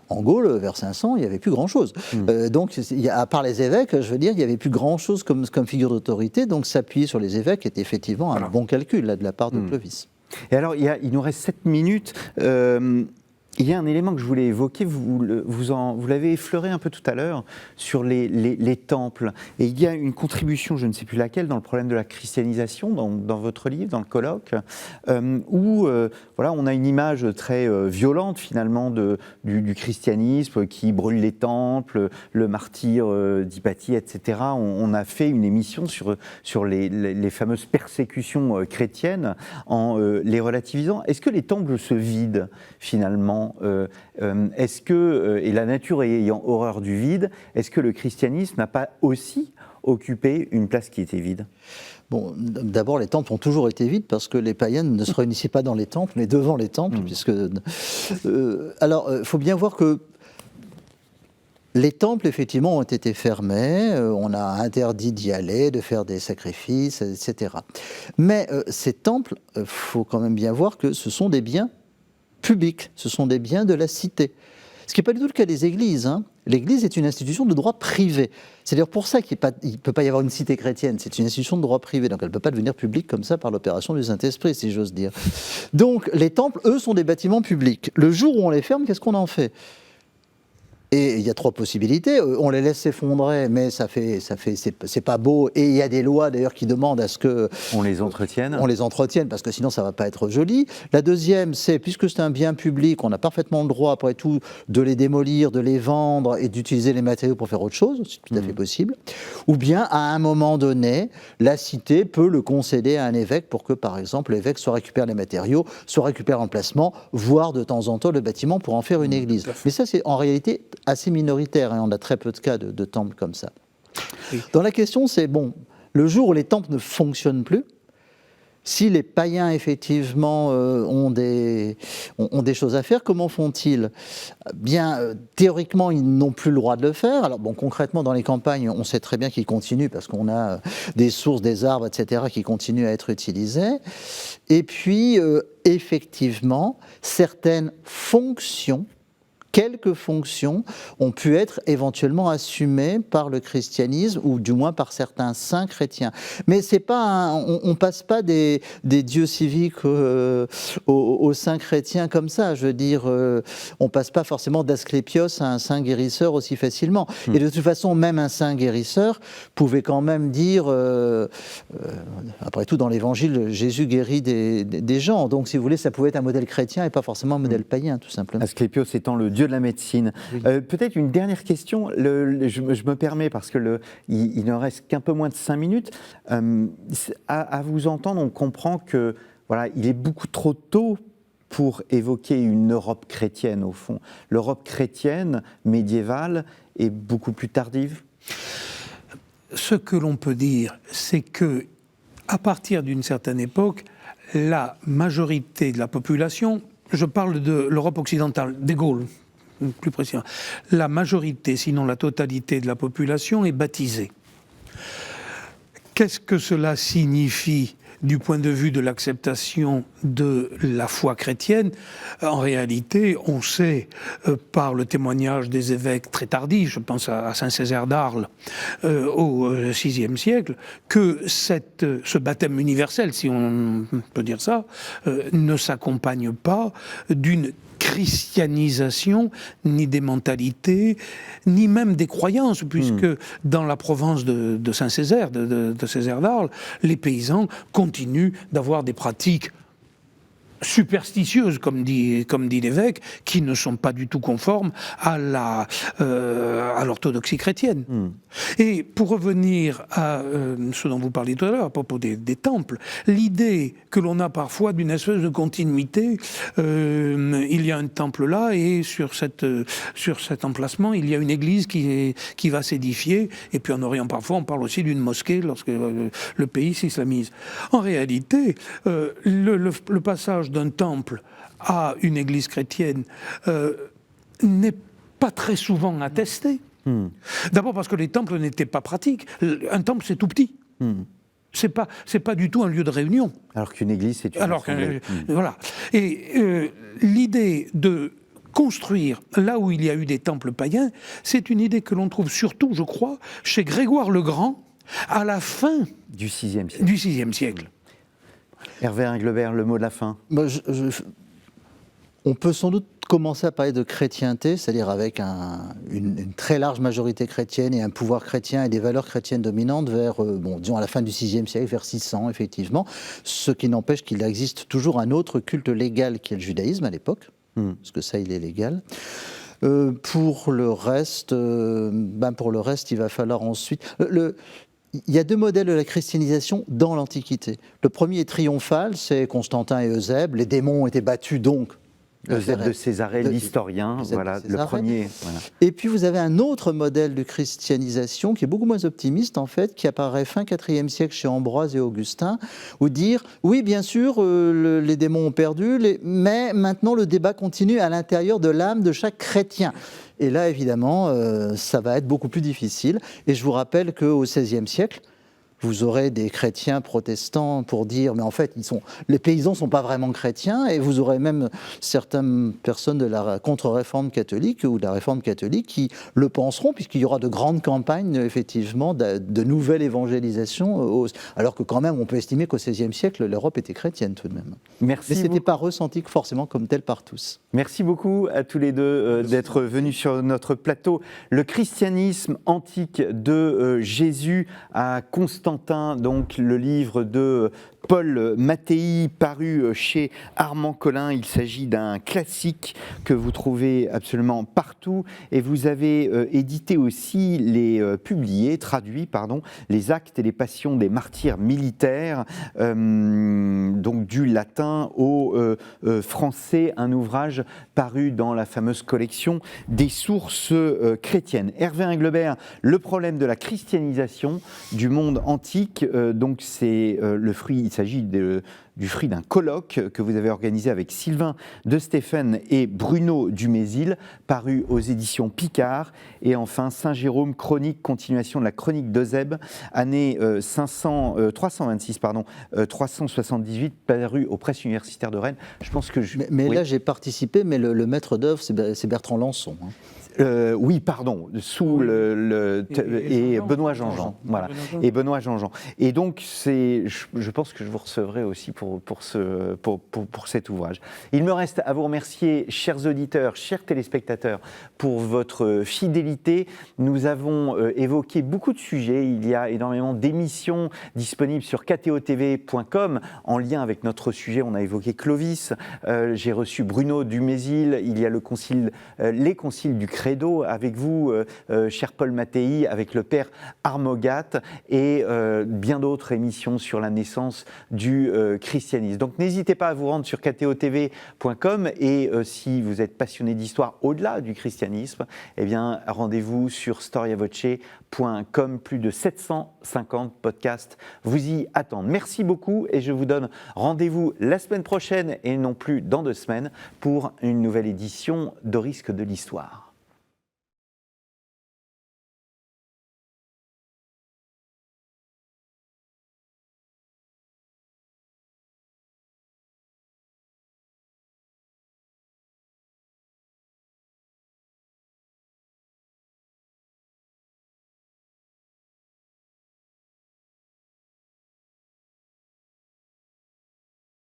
En Gaule, vers 500, il n'y avait plus grand-chose. Donc, à part les évêques, je veux dire, il n'y avait plus grand-chose comme figure d'autorité, donc s'appuyer sur les évêques était effectivement un bon calcul là, de la part de Clovis. Et alors, il nous reste 7 minutes. Il y a un élément que je voulais évoquer, vous l'avez effleuré un peu tout à l'heure, sur les temples. Et il y a une contribution, je ne sais plus laquelle, dans le problème de la christianisation, dans votre livre, dans le colloque, où on a une image très violente finalement du christianisme qui brûle les temples, le martyr d'Hypatie, etc. On a fait une émission sur les fameuses persécutions chrétiennes en les relativisant. Est-ce que les temples se vident finalement ? Est-ce que, et la nature ayant horreur du vide, est-ce que le christianisme n'a pas aussi occupé une place qui était vide ? Bon, d'abord, les temples ont toujours été vides parce que les païens ne se réunissaient pas dans les temples, mais devant les temples. Puisque, alors, il faut bien voir que les temples, effectivement, ont été fermés, on a interdit d'y aller, de faire des sacrifices, etc. Mais ces temples, il faut quand même bien voir que ce sont des biens publics, ce sont des biens de la cité. Ce qui n'est pas du tout le cas des églises. Hein. L'Église est une institution de droit privé. C'est d'ailleurs pour ça qu'il ne peut pas y avoir une cité chrétienne. C'est une institution de droit privé, donc elle ne peut pas devenir publique comme ça par l'opération du Saint-Esprit, si j'ose dire. Donc les temples, eux, sont des bâtiments publics. Le jour où on les ferme, qu'est-ce qu'on en fait ? Et il y a 3 possibilités. On les laisse s'effondrer, mais c'est pas beau. Et il y a des lois d'ailleurs qui demandent à ce que on les entretienne. On les entretienne parce que sinon ça va pas être joli. La deuxième, c'est puisque c'est un bien public, on a parfaitement le droit après tout de les démolir, de les vendre et d'utiliser les matériaux pour faire autre chose. C'est tout à fait possible. Ou bien à un moment donné, la cité peut le concéder à un évêque pour que par exemple l'évêque soit récupère les matériaux, soit récupère l'emplacement, voire de temps en temps le bâtiment pour en faire une église. Mais ça c'est en réalité assez minoritaire, hein. On a très peu de cas de temples comme ça. Oui. Dans la question, c'est bon, le jour où les temples ne fonctionnent plus, si les païens effectivement ont des choses à faire, comment font-ils ? Bien, théoriquement, ils n'ont plus le droit de le faire. Alors bon, concrètement, dans les campagnes, on sait très bien qu'ils continuent parce qu'on a des sources, des arbres, etc., qui continuent à être utilisés. Et puis, effectivement, certaines fonctions, quelques fonctions ont pu être éventuellement assumées par le christianisme ou du moins par certains saints chrétiens. Mais c'est pas on passe pas des dieux civiques aux saints chrétiens comme ça. Je veux dire, on passe pas forcément d'Asclépios à un saint guérisseur aussi facilement. Et de toute façon, même un saint guérisseur pouvait quand même dire, après tout, dans l'Évangile, Jésus guérit des gens. Donc, si vous voulez, ça pouvait être un modèle chrétien et pas forcément un modèle païen, tout simplement. Asclépios étant le dieu de la médecine. Oui. Peut-être une dernière question, je me permets parce que il ne reste qu'un peu moins de 5 minutes. À vous entendre, on comprend que voilà, il est beaucoup trop tôt pour évoquer une Europe chrétienne au fond. L'Europe chrétienne médiévale est beaucoup plus tardive. Ce que l'on peut dire, c'est que à partir d'une certaine époque, la majorité de la population, je parle de l'Europe occidentale, des Gaules, plus précisément, la majorité, sinon la totalité de la population est baptisée. Qu'est-ce que cela signifie du point de vue de l'acceptation de la foi chrétienne? En réalité, on sait par le témoignage des évêques très tardifs, je pense à Saint Césaire d'Arles au VIe siècle, que ce baptême universel, si on peut dire ça, ne s'accompagne pas d'une christianisation, ni des mentalités, ni même des croyances, puisque dans la province de Saint-Césaire, de Césaire d'Arles, les paysans continuent d'avoir des pratiques superstitieuses, comme dit l'évêque, qui ne sont pas du tout conformes à l'orthodoxie chrétienne. Et pour revenir à ce dont vous parliez tout à l'heure, à propos des temples, l'idée que l'on a parfois d'une espèce de continuité, il y a un temple là, et sur cet emplacement, il y a une église qui va s'édifier, et puis en Orient parfois, on parle aussi d'une mosquée lorsque le pays s'islamise. En réalité, le passage d'un temple à une église chrétienne n'est pas très souvent attesté. D'abord parce que les temples n'étaient pas pratiques. Un temple, c'est tout petit. C'est pas du tout un lieu de réunion. Alors qu'une église, c'est une assemblée. Voilà. Et l'idée de construire là où il y a eu des temples païens, c'est une idée que l'on trouve surtout, je crois, chez Grégoire le Grand, à la fin du VIe siècle. Hervé Englebert, le mot de la fin. On peut sans doute commencer à parler de chrétienté, c'est-à-dire avec une très large majorité chrétienne et un pouvoir chrétien et des valeurs chrétiennes dominantes vers, disons à la fin du VIe siècle, vers 600 effectivement, ce qui n'empêche qu'il existe toujours un autre culte légal qui est le judaïsme à l'époque, parce que ça il est légal. Pour le reste, il va falloir ensuite... Il y a 2 modèles de la christianisation dans l'Antiquité. Le premier est triomphal, c'est Constantin et Eusèbe. Les démons ont été battus donc. Eusèbe de Césarée, l'historien, voilà, le premier. Voilà. Et puis vous avez un autre modèle de christianisation qui est beaucoup moins optimiste en fait, qui apparaît fin IVe siècle chez Ambroise et Augustin, où dire, oui bien sûr, les démons ont perdu, mais maintenant le débat continue à l'intérieur de l'âme de chaque chrétien. Et là, évidemment, ça va être beaucoup plus difficile. Et je vous rappelle qu'au XVIe siècle, vous aurez des chrétiens protestants pour dire, mais en fait, les paysans ne sont pas vraiment chrétiens, et vous aurez même certaines personnes de la contre-réforme catholique ou de la réforme catholique qui le penseront, puisqu'il y aura de grandes campagnes, effectivement, de nouvelle évangélisation, alors que quand même, on peut estimer qu'au XVIe siècle, l'Europe était chrétienne tout de même. Merci. Mais ce n'était pas ressenti forcément comme tel par tous. Merci beaucoup à tous les deux d'être venus sur notre plateau. Le christianisme antique de Jésus à Constantin, donc le livre de Paul Mattei, paru chez Armand Collin. Il s'agit d'un classique que vous trouvez absolument partout. Et vous avez édité aussi, traduit, les actes et les passions des martyrs militaires, donc du latin au français, un ouvrage paru dans la fameuse collection des sources chrétiennes. Hervé Inglebert, le problème de la christianisation du monde antique, donc c'est le fruit, il s'agit du fruit d'un colloque que vous avez organisé avec Sylvain de Stéphane et Bruno Dumézil, paru aux éditions Picard. Et enfin, Saint-Jérôme, chronique, continuation de la chronique d'Eusèbe, année 378, paru aux presses universitaires de Rennes. Je pense que mais là, j'ai participé, mais le maître d'œuvre, c'est Bertrand Lançon. Oui, pardon, et Benoît Jean-Jean. Voilà. Et Benoît Jean-Jean. Et donc, je pense que je vous recevrai aussi pour cet ouvrage. Il me reste à vous remercier, chers auditeurs, chers téléspectateurs, pour votre fidélité. Nous avons évoqué beaucoup de sujets. Il y a énormément d'émissions disponibles sur ktotv.com en lien avec notre sujet. On a évoqué Clovis. J'ai reçu Bruno Dumézil. Il y a les conciles du Credo avec vous, cher Paul Mattei, avec le père Armogat et bien d'autres émissions sur la naissance du christianisme. Donc n'hésitez pas à vous rendre sur ktotv.com et si vous êtes passionné d'histoire au-delà du christianisme, eh bien rendez-vous sur storiavoce.com. Plus de 750 podcasts vous y attendent. Merci beaucoup et je vous donne rendez-vous la semaine prochaine et non plus dans 2 semaines pour une nouvelle édition d'Au risque de l'histoire.